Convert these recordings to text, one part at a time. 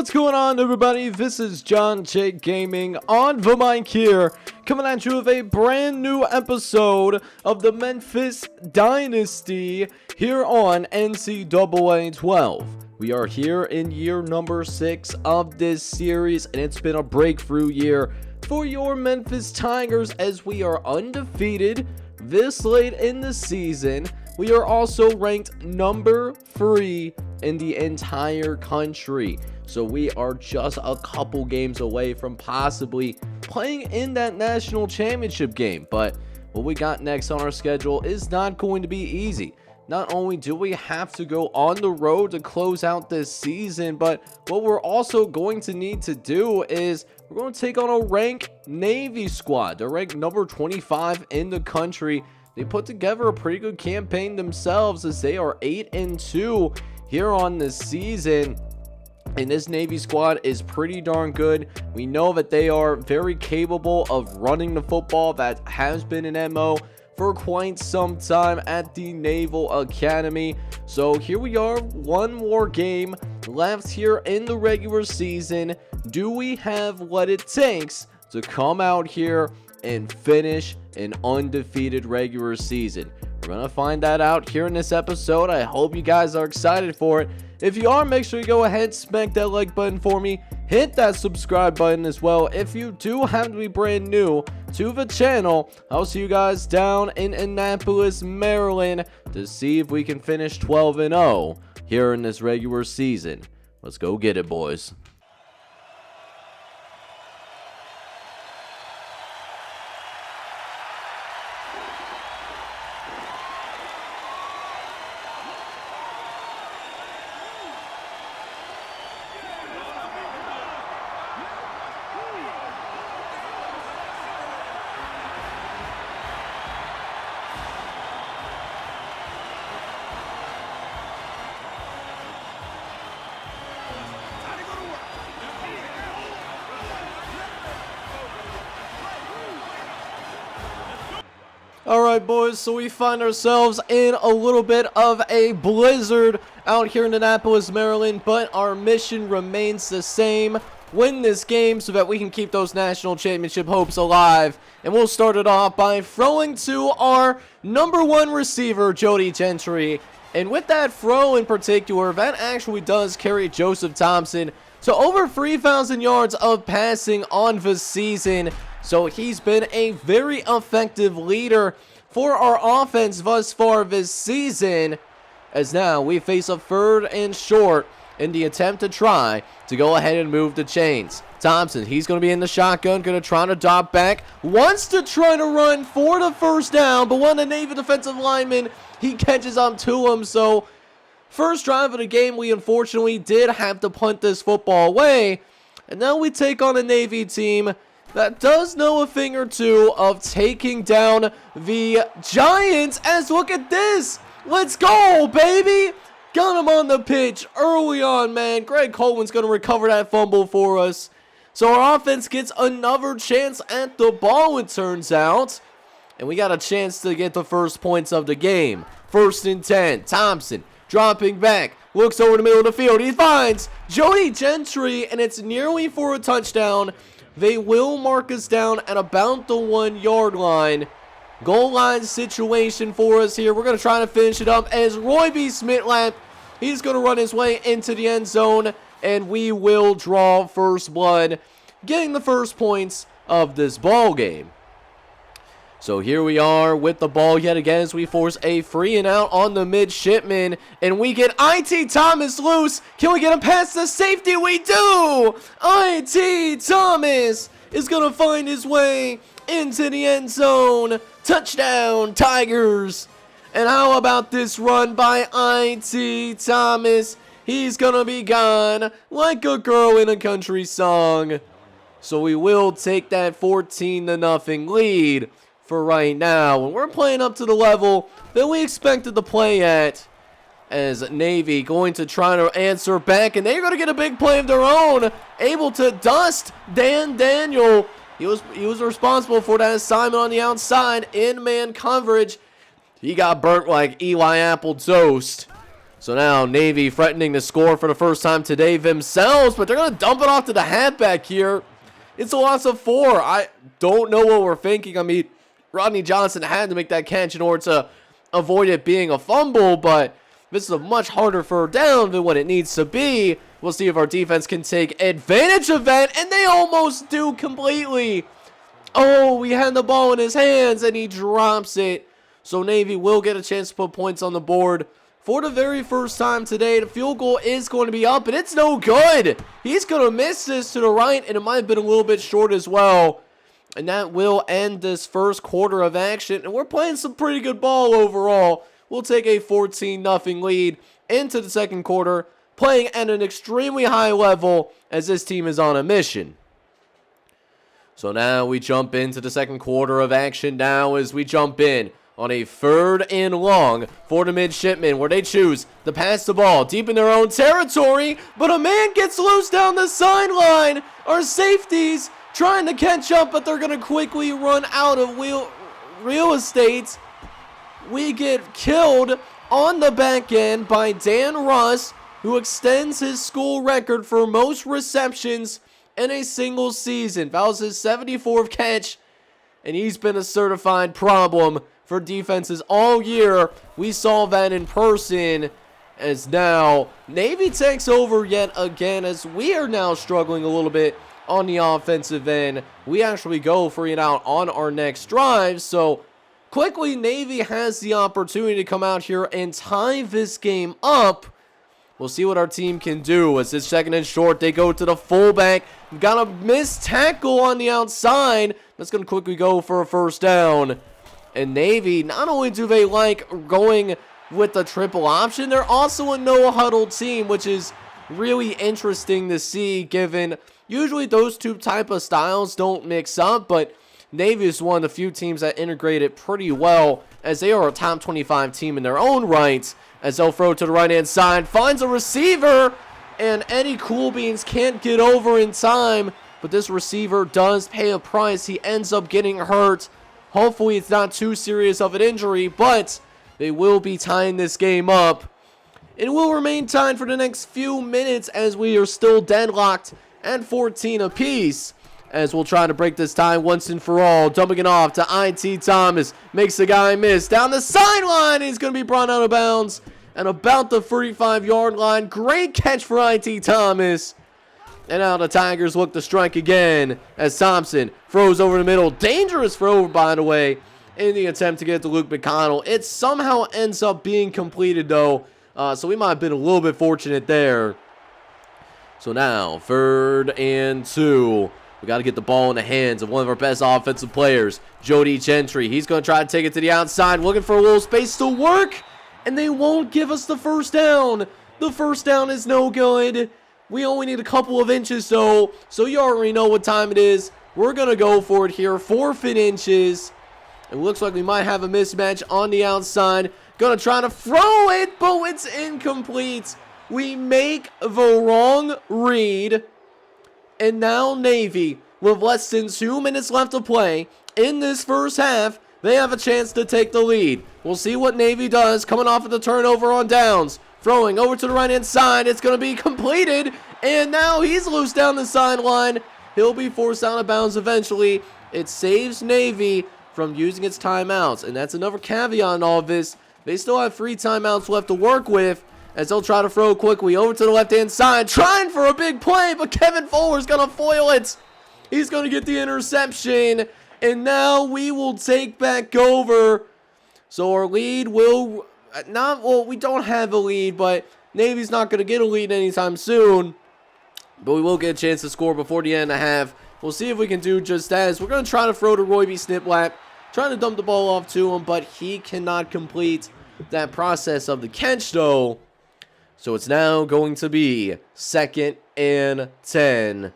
What's going on, everybody? This is John J Gaming on the mic here, coming at you with a brand new episode of the Memphis Dynasty here on NCAA 12. We are here in year number 6 of this series, and it's been a breakthrough year for your Memphis Tigers as we are undefeated this late in the season. We are also ranked number 3 in the entire country. So we are just a couple games away from possibly playing in that national championship game. But what we got next on our schedule is not going to be easy. Not only do we have to go on the road to close out this season, but what we're also going to need to do is we're going to take on a ranked Navy squad. They're ranked number 25 in the country. They put together a pretty good campaign themselves as they are 8-2 here on this season. And this Navy squad is pretty darn good. We know that they are very capable of running the football. That has been an MO for quite some time at the Naval Academy. So here we are, one more game left here in the regular season. Do we have what it takes to come out here and finish an undefeated regular season? We're gonna find that out here in this episode. I hope you guys are excited for it. If you are, make sure you go ahead, smack that like button for me. Hit that subscribe button as well. If you do happen to be brand new to the channel, I'll see you guys down in Annapolis, Maryland to see if we can finish 12-0 here in this regular season. Let's go get it, boys. Alright, boys, so we find ourselves in a little bit of a blizzard out here in Annapolis, Maryland, but our mission remains the same. Win this game so that we can keep those national championship hopes alive. And we'll start it off by throwing to our number 1 receiver, Jody Gentry. And with that throw in particular, that actually does carry Joseph Thompson to over 3,000 yards of passing on the season. So he's been a very effective leader for our offense thus far this season. As now we face a 3rd and short in the attempt to try to go ahead and move the chains. Thompson, he's going to be in the shotgun, going to try to drop back. Wants to try to run for the first down, but one of the Navy defensive linemen, he catches up to him. So first drive of the game, we unfortunately did have to punt this football away. And now we take on a Navy team that does know a thing or two of taking down the Giants. As look at this. Let's go, baby. Got him on the pitch early on, man. Greg Coleman's going to recover that fumble for us. So our offense gets another chance at the ball, it turns out. And we got a chance to get the first points of the game. 1st and 10. Thompson dropping back. Looks over the middle of the field. He finds Jody Gentry, and it's nearly for a touchdown. They will mark us down at about the 1-yard line. Goal line situation for us here. We're going to try to finish it up as Roy B. Smitlap, he's going to run his way into the end zone, and we will draw first blood, getting the first points of this ball game. So here we are with the ball yet again as we force a 3-and-out on the midshipman. And we get I.T. Thomas loose. Can we get him past the safety? We do! I.T. Thomas is going to find his way into the end zone. Touchdown, Tigers. And how about this run by I.T. Thomas? He's going to be gone like a girl in a country song. So we will take that 14-0 lead for right now, and we're playing up to the level that we expected to play at, as Navy going to try to answer back, and they're going to get a big play of their own, able to dust Dan Daniel. He was responsible for that assignment on the outside in man coverage. He got burnt like Eli Apple toast. So now Navy threatening to score for the first time today themselves, but they're going to dump it off to the halfback here. It's a loss of 4. I don't know what we're thinking. I mean, Rodney Johnson had to make that catch in order to avoid it being a fumble, but this is a much harder third down than what it needs to be. We'll see if our defense can take advantage of that, and they almost do completely. Oh, he had the ball in his hands, and he drops it. So Navy will get a chance to put points on the board. For the very first time today, the field goal is going to be up, and it's no good. He's going to miss this to the right, and it might have been a little bit short as well. And that will end this first quarter of action, and we're playing some pretty good ball overall. We'll take a 14-0 lead into the second quarter, playing at an extremely high level as this team is on a mission. So now we jump into the second quarter of action now as we jump in on a 3rd and long for the midshipmen, where they choose to pass the ball deep in their own territory, but a man gets loose down the sideline. Our safeties trying to catch up, but they're going to quickly run out of real estate. We get killed on the back end by Dan Russ, who extends his school record for most receptions in a single season. That was his 74th catch, and he's been a certified problem for defenses all year. We saw that in person, as now Navy takes over yet again, as we are now struggling a little bit on the offensive end. We actually go for it out on our next drive, so quickly Navy has the opportunity to come out here and tie this game up. We'll see what our team can do. As it's 2nd and short, they go to the fullback. Got a missed tackle on the outside. That's going to quickly go for a first down. And Navy, not only do they like going with the triple option, they're also a no-huddle team, which is really interesting to see, given usually those two type of styles don't mix up, but Navy is one of the few teams that integrate it pretty well, as they are a top 25 team in their own right. As they'll throw to the right-hand side, finds a receiver, and Eddie Coolbeans can't get over in time, but this receiver does pay a price. He ends up getting hurt. Hopefully it's not too serious of an injury, but they will be tying this game up. It will remain tied for the next few minutes, as we are still deadlocked at 14 apiece, as we'll try to break this tie once and for all. Dumping it off to I.T. Thomas. Makes the guy miss. Down the sideline. He's going to be brought out of bounds and about the 35-yard line. Great catch for I.T. Thomas. And now the Tigers look to strike again, as Thompson throws over the middle. Dangerous throw, by the way, in the attempt to get to Luke McConnell. It somehow ends up being completed, though, so we might have been a little bit fortunate there. So now, 3rd and 2. We got to get the ball in the hands of one of our best offensive players, Jody Gentry. He's going to try to take it to the outside, looking for a little space to work, and they won't give us the first down. The first down is no good. We only need a couple of inches, though, so you already know what time it is. We're going to go for it here, 4th inches. It looks like we might have a mismatch on the outside. Going to try to throw it, but it's incomplete. We make the wrong read. And now Navy, with less than 2 minutes left to play in this first half, they have a chance to take the lead. We'll see what Navy does, coming off of the turnover on downs. Throwing over to the right-hand side. It's going to be completed. And now he's loose down the sideline. He'll be forced out of bounds eventually. It saves Navy from using its timeouts. And that's another caveat in all of this. They still have 3 timeouts left to work with, as they'll try to throw quickly over to the left-hand side. Trying for a big play, but Kevin Fuller's going to foil it. He's going to get the interception. And now we will take back over. So our lead will... we don't have a lead, but Navy's not going to get a lead anytime soon. But we will get a chance to score before the end of the half. We'll see if we can do just that. We're going to try to throw to Roy B. Sniplap, trying to dump the ball off to him, but he cannot complete that process of the catch, though. So it's now going to be 2nd and 10.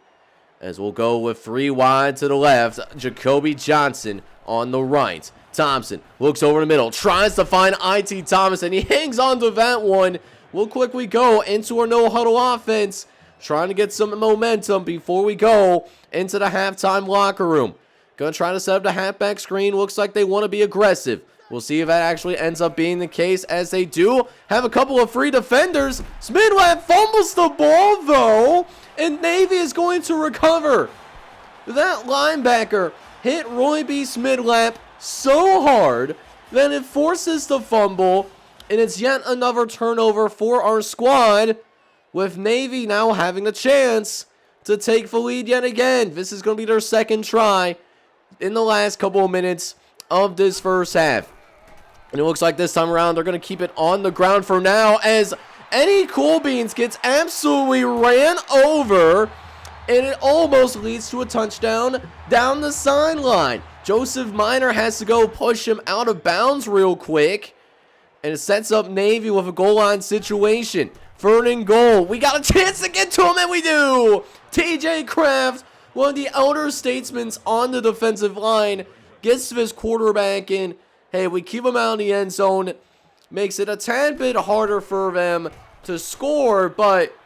As we'll go with 3 wide to the left. Jacoby Johnson on the right. Thompson looks over the middle, tries to find I.T. Thomas, and he hangs on to that one. We'll quickly go into our no-huddle offense, trying to get some momentum before we go into the halftime locker room. Gonna try to set up the halfback screen. Looks like they want to be aggressive. We'll see if that actually ends up being the case, as they do have a couple of free defenders. Smidlap fumbles the ball, though, and Navy is going to recover. That linebacker hit Roy B. Smidlap so hard that it forces the fumble, and it's yet another turnover for our squad, with Navy now having the chance to take the lead yet again. This is going to be their second try in the last couple of minutes of this first half. And it looks like this time around they're going to keep it on the ground for now, as Eddie Coolbeans gets absolutely ran over, and it almost leads to a touchdown down the sideline. Joseph Minor has to go push him out of bounds real quick, and it sets up Navy with a goal line situation. Third and goal. We got a chance to get to him, and we do! TJ Kraft, one of the elder statesmen on the defensive line, gets to his quarterback, and hey, we keep him out of the end zone. Makes it a tad bit harder for them to score, but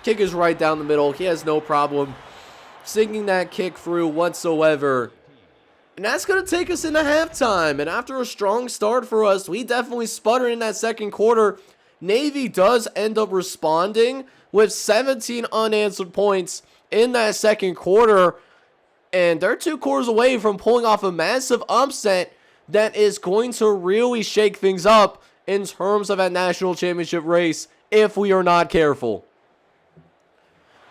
kick is right down the middle. He has no problem sinking that kick through whatsoever. And that's going to take us into halftime. And after a strong start for us, we definitely sputtered in that second quarter. Navy does end up responding with 17 unanswered points in that second quarter. And they're 2 quarters away from pulling off a massive upset that is going to really shake things up in terms of that national championship race if we are not careful.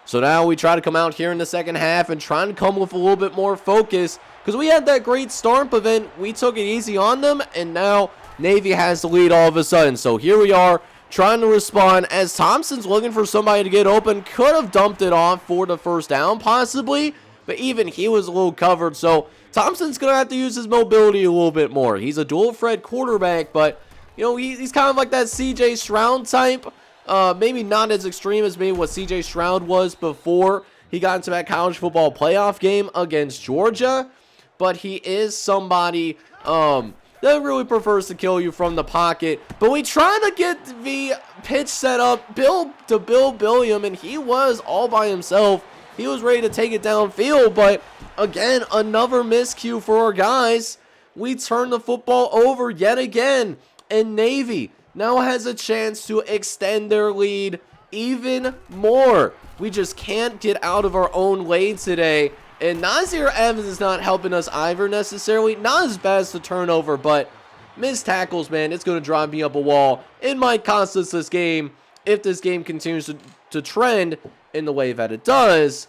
So now we try to come out here in the second half and try to come with a little bit more focus, because we had that great start, but then we took it easy on them, and now Navy has the lead all of a sudden. So here we are trying to respond as Thompson's looking for somebody to get open. Could have dumped it off for the first down possibly, but even he was a little covered. So Thompson's going to have to use his mobility a little bit more. He's a dual threat quarterback, but you know, he's kind of like that CJ Stroud type. Maybe not as extreme as maybe what CJ Stroud was before he got into that college football playoff game against Georgia. But he is somebody that really prefers to kill you from the pocket. But we try to get the pitch set up Bill Billiam, and he was all by himself. He was ready to take it downfield, but again, another miscue for our guys. We turn the football over yet again, and Navy now has a chance to extend their lead even more. We just can't get out of our own lane today, and Nazir Evans is not helping us either necessarily. Not as bad as the turnover, but missed tackles, man, it's going to drive me up a wall. It might cost us this game if this game continues to trend in the way that it does.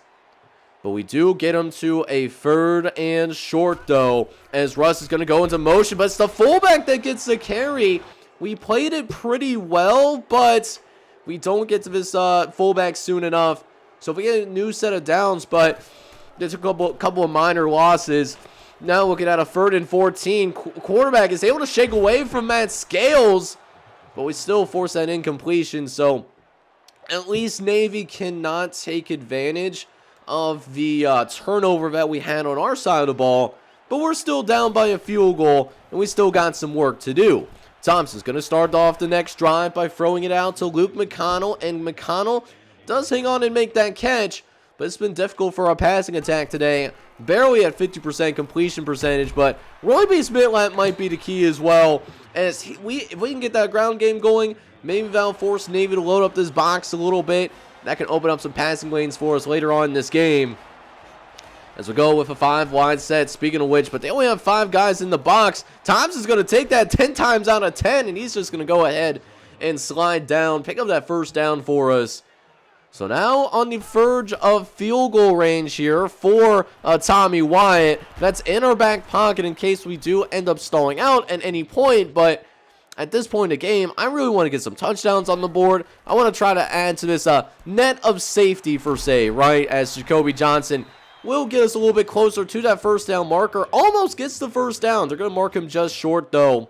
But we do get him to a third and short, though, as Russ is going to go into motion, but it's the fullback that gets the carry. We played it pretty well, but we don't get to this fullback soon enough. So if we get a new set of downs, but there's a couple of minor losses. Now looking at a 3rd and 14, quarterback is able to shake away from Matt Scales, but we still force that incompletion. So at least Navy cannot take advantage of the turnover that we had on our side of the ball, but we're still down by a field goal, and we still got some work to do. Thompson's going to start off the next drive by throwing it out to Luke McConnell, and McConnell does hang on and make that catch, but it's been difficult for our passing attack today. Barely at 50% completion percentage, but Roy B. Smidlap might be the key as well. As if we can get that ground game going, maybe that'll force Navy to load up this box a little bit. That can open up some passing lanes for us later on in this game. As we go with a 5-wide set, speaking of which, but they only have 5 guys in the box. Thompson's going to take that 10 times out of 10, and he's just going to go ahead and slide down, pick up that first down for us. So now on the verge of field goal range here for Tommy Wyatt. That's in our back pocket in case we do end up stalling out at any point, but at this point in the game, I really want to get some touchdowns on the board. I want to try to add to this net of safety, per se, right? As Jacoby Johnson will get us a little bit closer to that first down marker. Almost gets the first down. They're going to mark him just short, though.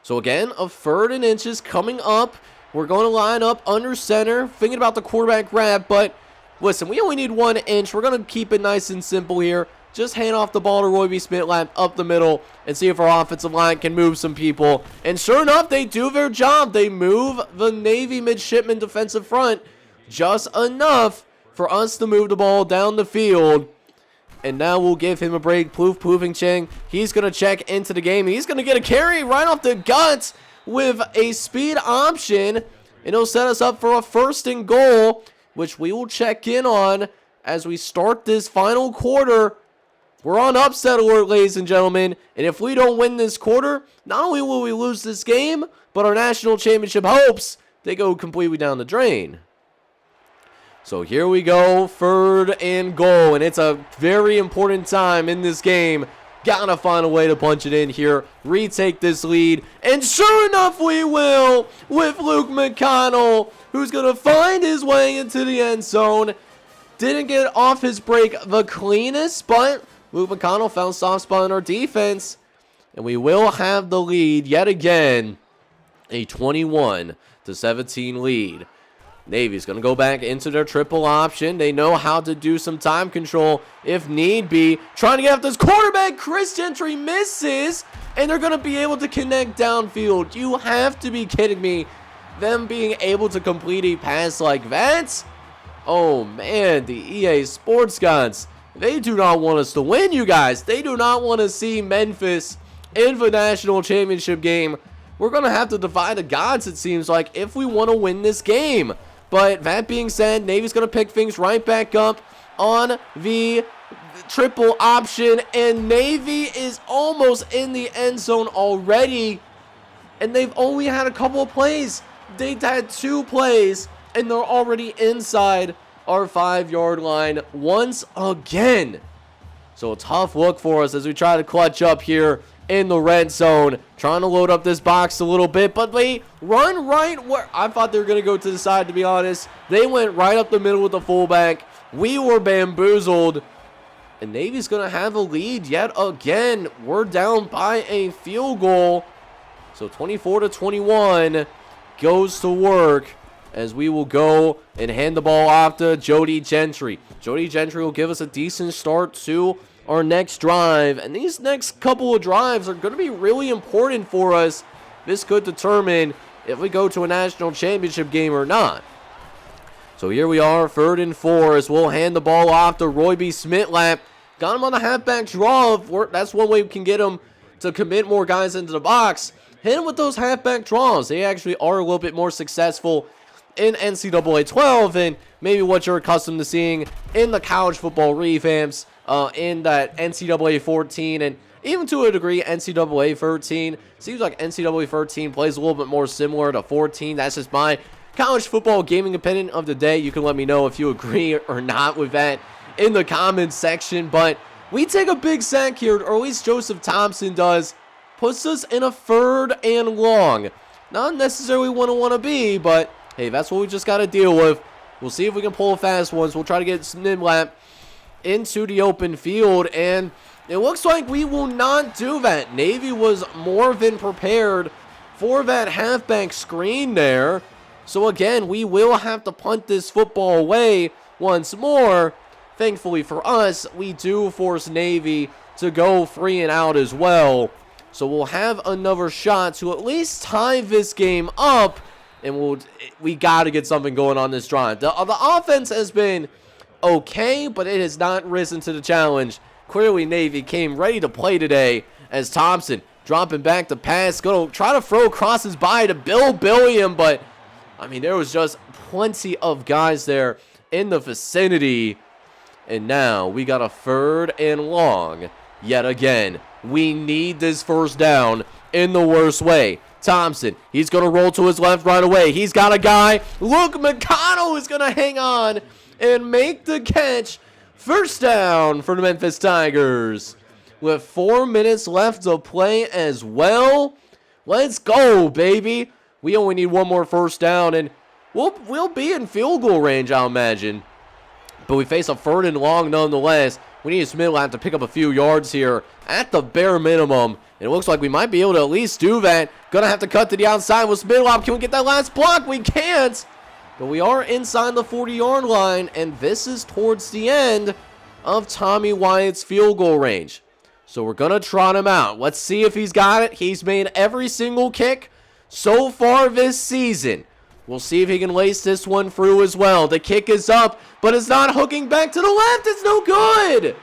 So again, a 3rd and inches coming up. We're going to line up under center, thinking about the quarterback grab, but listen, we only need 1 inch. We're going to keep it nice and simple here. Just hand off the ball to Roy B. Smidlap up the middle and see if our offensive line can move some people. And sure enough, they do their job. They move the Navy midshipman defensive front just enough for us to move the ball down the field. And now we'll give him a break. Poofing Chang, he's going to check into the game. He's going to get a carry right off the guts with a speed option. And it'll set us up for a 1st and goal, which we will check in on as we start this final quarter. We're on upset alert, ladies and gentlemen. And if we don't win this quarter, not only will we lose this game, but our national championship hopes, they go completely down the drain. So here we go, 3rd and goal, and it's a very important time in this game. Gotta find a way to punch it in here, retake this lead, and sure enough we will, with Luke McConnell, who's gonna find his way into the end zone. Didn't get off his break the cleanest, but Luke McConnell found soft spot in our defense, and we will have the lead yet again, a 21-17 lead. Navy's going to go back into their triple option. They know how to do some time control if need be. Trying to get after this quarterback. Chris Gentry misses, and they're going to be able to connect downfield. You have to be kidding me. Them being able to complete a pass like that? Oh, man, the EA Sports gods. They do not want us to win, you guys. They do not want to see Memphis in the national championship game. We're going to have to defy the gods, it seems like, if we want to win this game. But that being said, Navy's going to pick things right back up on the triple option. And Navy is almost in the end zone already. And they've only had a couple of plays. They've had 2 plays, and they're already inside our 5-yard line once again. So a tough look for us as we try to clutch up here in the red zone, trying to load up this box a little bit, but they run right where I thought they were going to go to the side, to be honest. They went right up the middle with the fullback. We were bamboozled, and Navy's going to have a lead yet again. We're down by a field goal, so 24-21 goes to work as we will go and hand the ball off to Jody Gentry. Jody Gentry will give us a decent start to our next drive, and these next couple of drives are going to be really important for us. This could determine if we go to a national championship game or not. So here we are, 3rd and 4, as we'll hand the ball off to Roy B. Smitlap. Got him on the halfback draw. That's one way we can get him to commit more guys into the box. Hit him with those halfback draws. They actually are a little bit more successful in NCAA 12 and maybe what you're accustomed to seeing in the college football revamps, in that NCAA 14 and even to a degree NCAA 13. Seems like NCAA 13 plays a little bit more similar to 14. That's just my college football gaming opinion of the day. You can let me know if you agree or not with that in the comments section. But we take a big sack here, or at least Joseph Thompson does. Puts us in a 3rd and long. Not necessarily want to be, but hey, that's what we just got to deal with. We'll see if we can pull a fast one. We'll try to get Smitlap into the open field, and it looks like we will not do that. Navy was more than prepared for that halfback screen there. So again, we will have to punt this football away once more. Thankfully for us, we do force Navy to go 3 and out as well. So we'll have another shot to at least tie this game up, and we got to get something going on this drive. The offense has been okay, but it has not risen to the challenge. Clearly, Navy came ready to play today as Thompson dropping back to pass. Going to try to throw across his body to Bill Billiam, but, I mean, there was just plenty of guys there in the vicinity. And now we got a 3rd and long yet again. We need this 1st down in the worst way. Thompson, he's going to roll to his left right away. He's got a guy. Luke McConnell is going to hang on and make the catch. 1st down for the Memphis Tigers with 4 minutes left to play as well. Let's go, baby. We only need one more 1st down, and we'll be in field goal range, I'll imagine. But we face a 3rd and long nonetheless. We need Smitlap to pick up a few yards here at the bare minimum. And it looks like we might be able to at least do that. Gonna have to cut to the outside with Smitlap. Can we get that last block? We can't. But we are inside the 40-yard line, and this is towards the end of Tommy Wyatt's field goal range. So we're going to trot him out. Let's see if he's got it. He's made every single kick so far this season. We'll see if he can lace this one through as well. The kick is up, but it's not hooking back to the left. It's no good.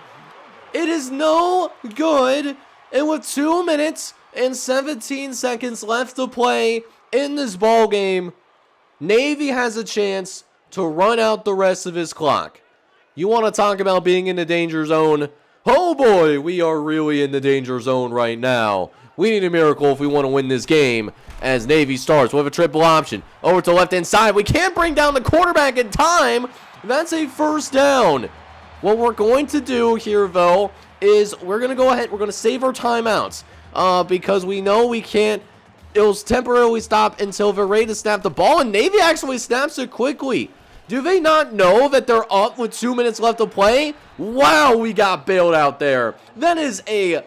It is no good. And with 2 minutes and 17 seconds left to play in this ball game, Navy has a chance to run out the rest of his clock. You want to talk about being in the danger zone? Oh boy, we are really in the danger zone right now. We need a miracle if we want to win this game as Navy starts with a triple option. Over to the left-hand side. We can't bring down the quarterback in time. That's a first down. What we're going to do here, though, is we're going to go ahead. We're going to save our timeouts because we know we can't. It'll temporarily stop until they're ready to snap the ball, and Navy actually snaps it quickly. Do they not know that they're up with 2 minutes left to play? Wow, we got bailed out there. That is a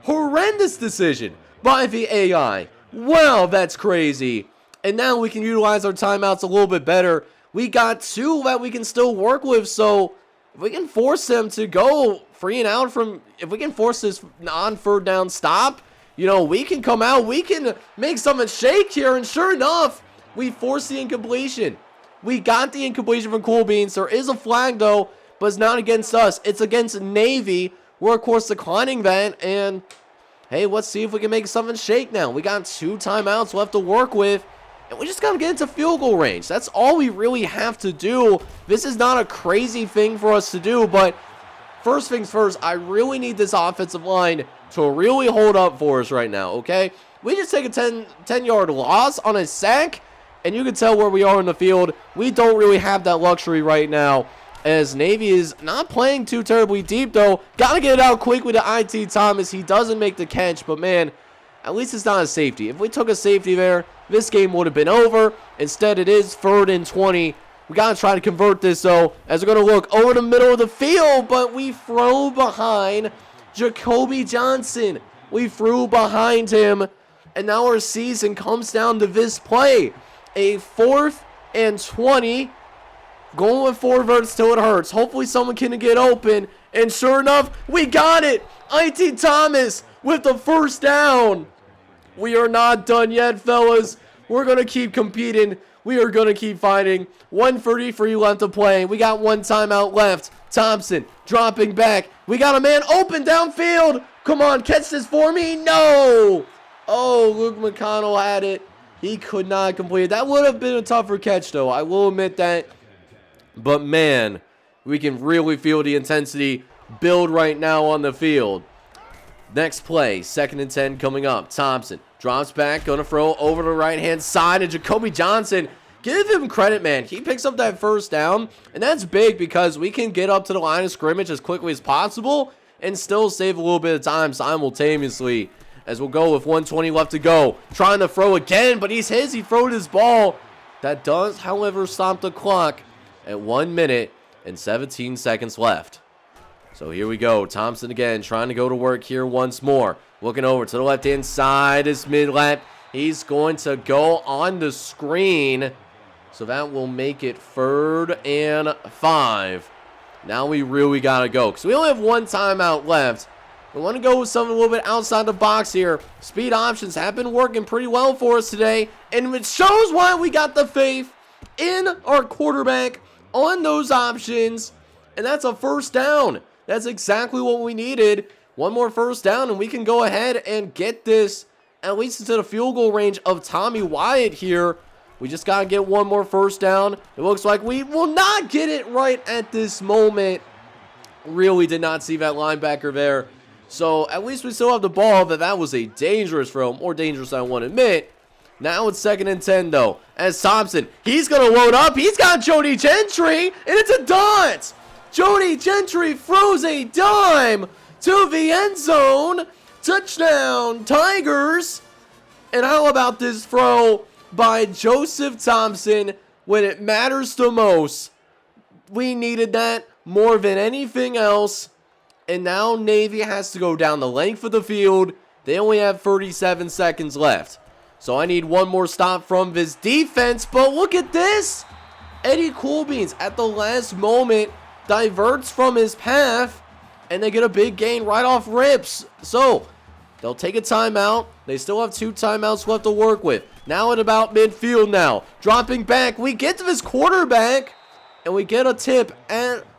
horrendous decision by the AI. Wow, that's crazy. And now we can utilize our timeouts a little bit better. We got 2 that we can still work with, so if we can force them to go free and out from, if we can force this non-third down stop, you know, we can come out, we can make something shake here, and sure enough, we force the incompletion. We got the incompletion from Cool Beans. There is a flag, though, but it's not against us. It's against Navy. We're, of course, declining that, and hey, let's see if we can make something shake now. We got 2 timeouts left to work with, and we just got to get into field goal range. That's all we really have to do. This is not a crazy thing for us to do, but first things first, I really need this offensive line to really hold up for us right now, okay? We just take a 10-yard loss on a sack, and you can tell where we are in the field. We don't really have that luxury right now, as Navy is not playing too terribly deep, though. Got to get it out quickly to IT Thomas. He doesn't make the catch, but man, at least it's not a safety. If we took a safety there, this game would have been over. Instead, it is 3rd and 20. We got to try to convert this, though, as we're going to look over the middle of the field, but we throw behind Jacoby Johnson. We threw behind him, and now our season comes down to this play. A 4th and 20. Going with 4 verts till it hurts. Hopefully someone can get open. And sure enough, we got it. IT Thomas with the first down. We are not done yet, fellas. We're going to keep competing. We are going to keep fighting. 1:33 left to play. We got 1 timeout left. Thompson dropping back. We got a man open downfield. Come on, catch this for me. No. Oh, Luke McConnell had it. He could not complete it. That would have been a tougher catch, though. I will admit that. But, man, we can really feel the intensity build right now on the field. Next play, 2nd and 10 coming up. Thompson drops back, going to throw over the right-hand side. And Jacoby Johnson, give him credit, man. He picks up that first down. And that's big because we can get up to the line of scrimmage as quickly as possible and still save a little bit of time simultaneously. As we'll go with 1:20 left to go. Trying to throw again, but he's his. He throwed his ball. That does, however, stop the clock at 1 minute and 17 seconds left. So here we go. Thompson again trying to go to work here once more. Looking over to the left-hand side is mid-lap. He's going to go on the screen. So that will make it 3rd and 5. Now we really got to go because we only have 1 timeout left. We want to go with something a little bit outside the box here. Speed options have been working pretty well for us today. And it shows why we got the faith in our quarterback on those options. And that's a first down. That's exactly what we needed. 1 more first down and we can go ahead and get this at least into the field goal range of Tommy Wyatt here. We just got to get 1 more first down. It looks like we will not get it right at this moment. Really did not see that linebacker there. So at least we still have the ball, but that was a dangerous throw. More dangerous than I want to admit. Now it's 2nd and 10, though. As Thompson, he's going to load up. He's got Jody Gentry, and it's a dot. Jody Gentry throws a dime to the end zone. Touchdown, Tigers. And how about this throw by Joseph Thompson when it matters the most? We needed that more than anything else. And now Navy has to go down the length of the field. They only have 37 seconds left. So I need 1 more stop from this defense. But look at this. Eddie Coolbeans at the last moment diverts from his path. And they get a big gain right off rips. So they'll take a timeout. They still have 2 timeouts left to work with. Now at about midfield now. Dropping back. We get to this quarterback. And we get a tip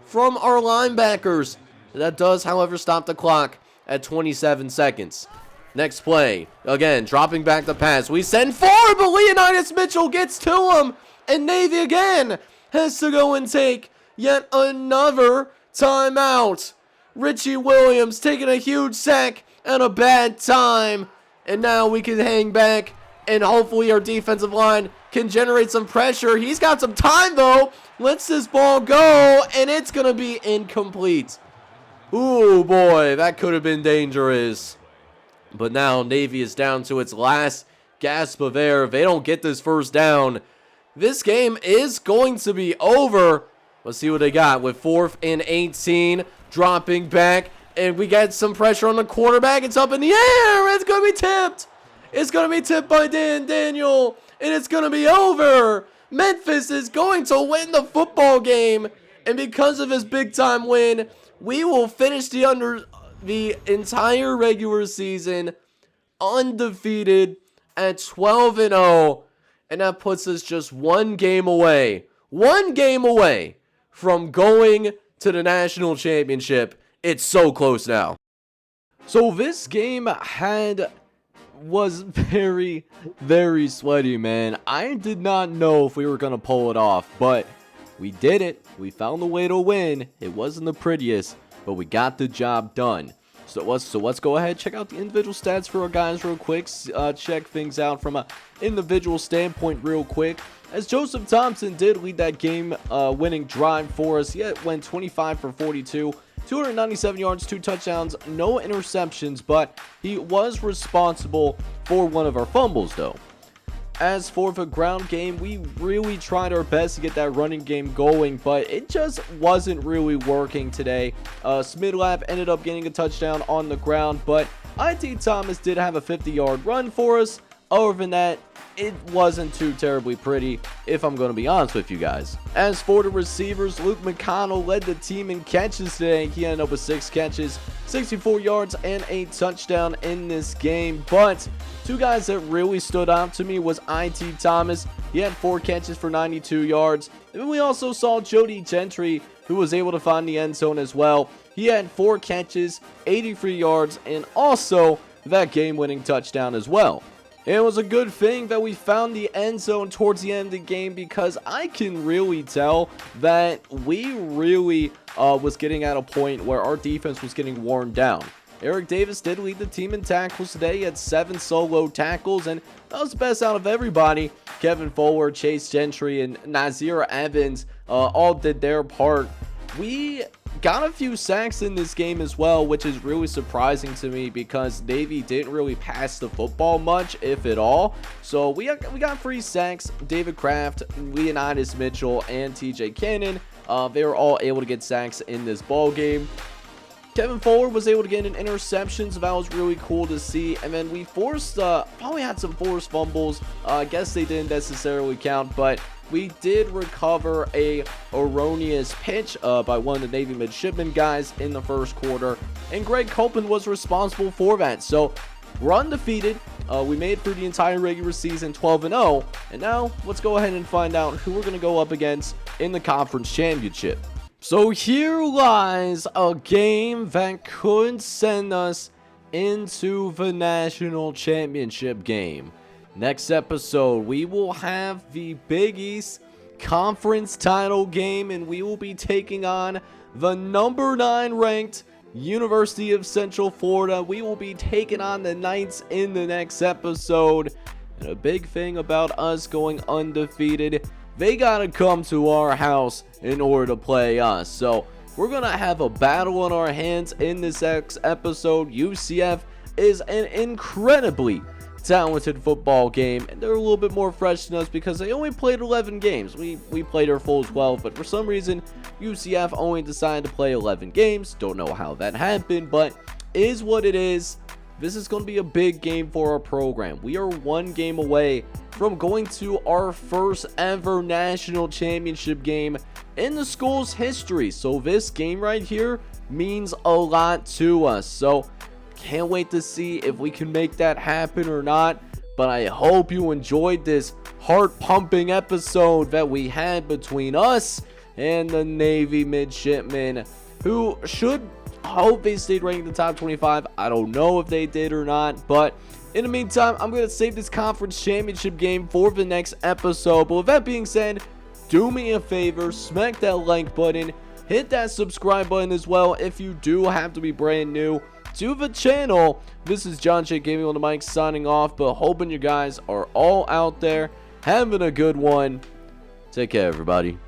from our linebackers. That does, however, stop the clock at 27 seconds. Next play, again, dropping back the pass. We send forward, but Leonidas Mitchell gets to him. And Navy again has to go and take yet another timeout. Richie Williams taking a huge sack and a bad time. And now we can hang back, and hopefully our defensive line can generate some pressure. He's got some time, though. Lets this ball go, and it's going to be incomplete. Ooh, boy, that could have been dangerous. But now Navy is down to its last gasp of air. If they don't get this first down, this game is going to be over. Let's see what they got with 4th and 18. Dropping back, and we get some pressure on the quarterback. It's up in the air. It's going to be tipped. It's going to be tipped by Dan Daniel, and it's going to be over. Memphis is going to win the football game, and because of his big-time win, we will finish the entire regular season undefeated at 12-0, and that puts us just one game away from going to the national championship. It's so close now. So this game was very, very sweaty, man. I did not know if we were going to pull it off, but we did it. We found a way to win. It wasn't the prettiest, but we got the job done. So let's go ahead, check out the individual stats for our guys real quick. Check things out from an individual standpoint real quick. As Joseph Thompson did lead that game winning drive for us. He went 25 for 42, 297 yards, 2 touchdowns, no interceptions, but he was responsible for one of our fumbles though. As for the ground game, we really tried our best to get that running game going, but it just wasn't really working today. Smidlap ended up getting a touchdown on the ground, but IT Thomas did have a 50-yard run for us. Other than that, it wasn't too terribly pretty, if I'm going to be honest with you guys. As for the receivers, Luke McConnell led the team in catches today. He ended up with 6 catches, 64 yards, and a touchdown in this game. But 2 guys that really stood out to me was IT Thomas. He had 4 catches for 92 yards. And then we also saw Jody Gentry, who was able to find the end zone as well. He had 4 catches, 83 yards, and also that game-winning touchdown as well. It was a good thing that we found the end zone towards the end of the game, because I can really tell that we really was getting at a point where our defense was getting worn down. Eric Davis did lead the team in tackles today. He had 7 solo tackles, and that was the best out of everybody. Kevin Fuller, Chase Gentry, and Nazir Evans all did their part. We got a few sacks in this game as well, which is really surprising to me because Navy didn't really pass the football much, if at all. So we got 3 sacks. David Kraft, Leonidas Mitchell, and TJ Cannon, they were all able to get sacks in this ball game. Kevin Fuller was able to get an interception, so that was really cool to see. And then we probably had some forced fumbles. I guess they didn't necessarily count, but we did recover a erroneous pitch by one of the Navy midshipmen guys in the first quarter, and Greg Copeland was responsible for that. So we're undefeated. We made it through the entire regular season 12-0, and now let's go ahead and find out who we're going to go up against in the conference championship. So here lies a game that could send us into the national championship game. Next episode, we will have the Big East Conference title game, and we will be taking on the number 9 ranked University of Central Florida. We will be taking on the Knights in the next episode. And a big thing about us going undefeated, they gotta come to our house in order to play us. So we're gonna have a battle on our hands in this next episode. UCF is an incredibly talented football game, and they're a little bit more fresh than us because they only played 11 games. We played our full 12, but for some reason UCF only decided to play 11 games. Don't know how that happened, but it is what it is. This is going to be a big game for our program. We are 1 game away from going to our first ever national championship game in the school's history. So this game right here means a lot to us. So can't wait to see if we can make that happen or not. But I hope you enjoyed this heart-pumping episode that we had between us and the Navy midshipmen. who should hope they stayed ranked in the top 25. I don't know if they did or not, but in the meantime, I'm going to save this conference championship game for the next episode. But with that being said, do me a favor, smack that like button, hit that subscribe button as well if you do have to be brand new to the channel. This is John J Gaming on the mic signing off, but hoping you guys are all out there having a good one. Take care, everybody.